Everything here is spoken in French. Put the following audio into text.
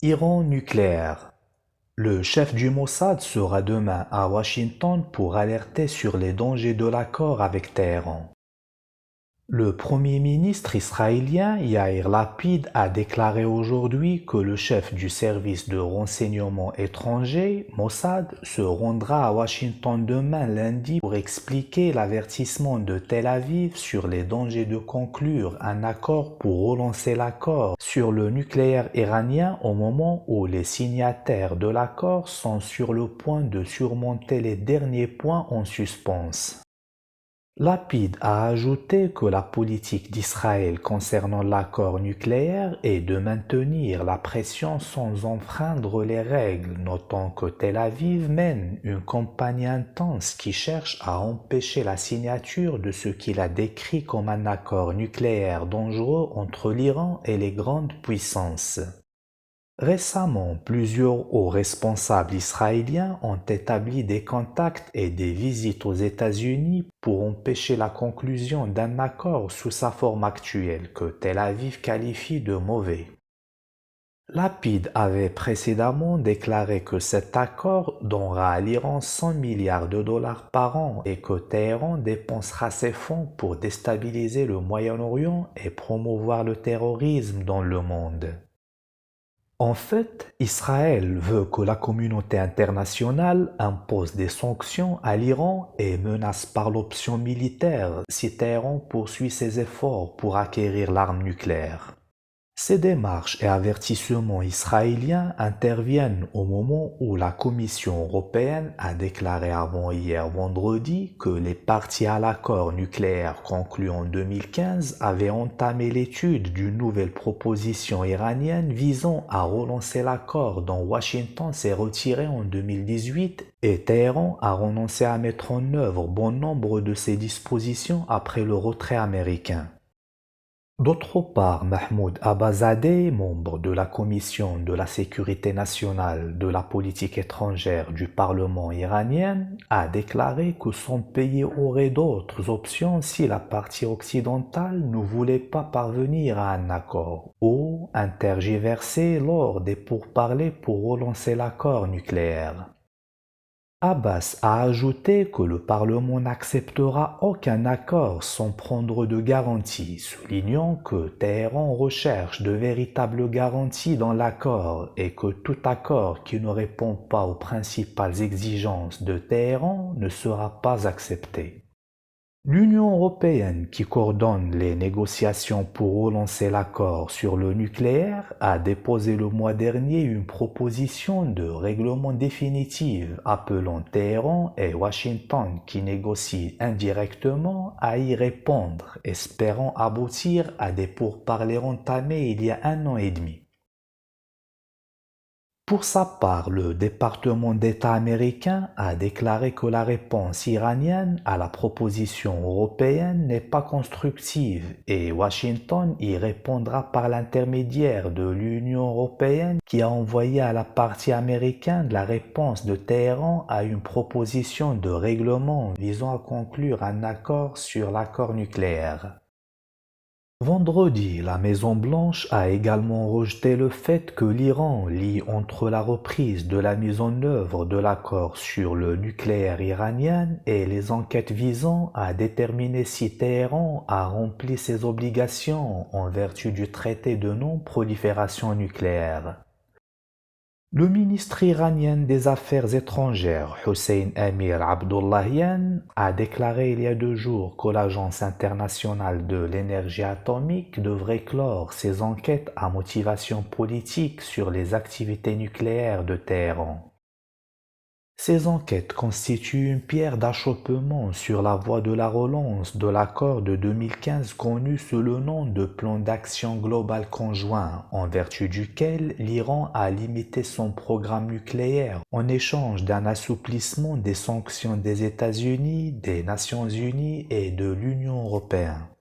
Iran nucléaire. Le chef du Mossad sera demain à Washington pour alerter sur les dangers de l'accord avec Téhéran. Le Premier ministre israélien Yair Lapid a déclaré aujourd'hui que le chef du service de renseignement étranger, Mossad, se rendra à Washington demain lundi pour expliquer l'avertissement de Tel Aviv sur les dangers de conclure un accord pour relancer l'accord sur le nucléaire iranien au moment où les signataires de l'accord sont sur le point de surmonter les derniers points en suspens. Lapid a ajouté que la politique d'Israël concernant l'accord nucléaire est de maintenir la pression sans enfreindre les règles, notant que Tel Aviv mène une campagne intense qui cherche à empêcher la signature de ce qu'il a décrit comme un accord nucléaire dangereux entre l'Iran et les grandes puissances. Récemment, plusieurs hauts responsables israéliens ont établi des contacts et des visites aux États-Unis pour empêcher la conclusion d'un accord sous sa forme actuelle que Tel Aviv qualifie de mauvais. Lapid avait précédemment déclaré que cet accord donnera à l'Iran 100 milliards de dollars par an et que Téhéran dépensera ses fonds pour déstabiliser le Moyen-Orient et promouvoir le terrorisme dans le monde. En fait, Israël veut que la communauté internationale impose des sanctions à l'Iran et menace par l'option militaire si Téhéran poursuit ses efforts pour acquérir l'arme nucléaire. Ces démarches et avertissements israéliens interviennent au moment où la Commission européenne a déclaré avant-hier vendredi que les parties à l'accord nucléaire conclu en 2015 avaient entamé l'étude d'une nouvelle proposition iranienne visant à relancer l'accord dont Washington s'est retiré en 2018 et Téhéran a renoncé à mettre en œuvre bon nombre de ces dispositions après le retrait américain. D'autre part, Mahmoud Abbaszadeh, membre de la Commission de la sécurité nationale de la politique étrangère du Parlement iranien, a déclaré que son pays aurait d'autres options si la partie occidentale ne voulait pas parvenir à un accord ou intergiverser lors des pourparlers pour relancer l'accord nucléaire. Abbas a ajouté que le Parlement n'acceptera aucun accord sans prendre de garanties, soulignant que Téhéran recherche de véritables garanties dans l'accord et que tout accord qui ne répond pas aux principales exigences de Téhéran ne sera pas accepté. L'Union européenne, qui coordonne les négociations pour relancer l'accord sur le nucléaire, a déposé le mois dernier une proposition de règlement définitive appelant Téhéran et Washington, qui négocient indirectement, à y répondre, espérant aboutir à des pourparlers entamés il y a 1 an et demi. Pour sa part, le département d'État américain a déclaré que la réponse iranienne à la proposition européenne n'est pas constructive et Washington y répondra par l'intermédiaire de l'Union européenne qui a envoyé à la partie américaine la réponse de Téhéran à une proposition de règlement visant à conclure un accord sur l'accord nucléaire. Vendredi, la Maison-Blanche a également rejeté le fait que l'Iran lie entre la reprise de la mise en œuvre de l'accord sur le nucléaire iranien et les enquêtes visant à déterminer si Téhéran a rempli ses obligations en vertu du traité de non-prolifération nucléaire. Le ministre iranien des Affaires étrangères, Hossein Amir Abdollahian, a déclaré il y a 2 jours que l'Agence internationale de l'énergie atomique devrait clore ses enquêtes à motivation politique sur les activités nucléaires de Téhéran. Ces enquêtes constituent une pierre d'achoppement sur la voie de la relance de l'accord de 2015 connu sous le nom de Plan d'action global conjoint, en vertu duquel l'Iran a limité son programme nucléaire en échange d'un assouplissement des sanctions des États-Unis, des Nations Unies et de l'Union européenne.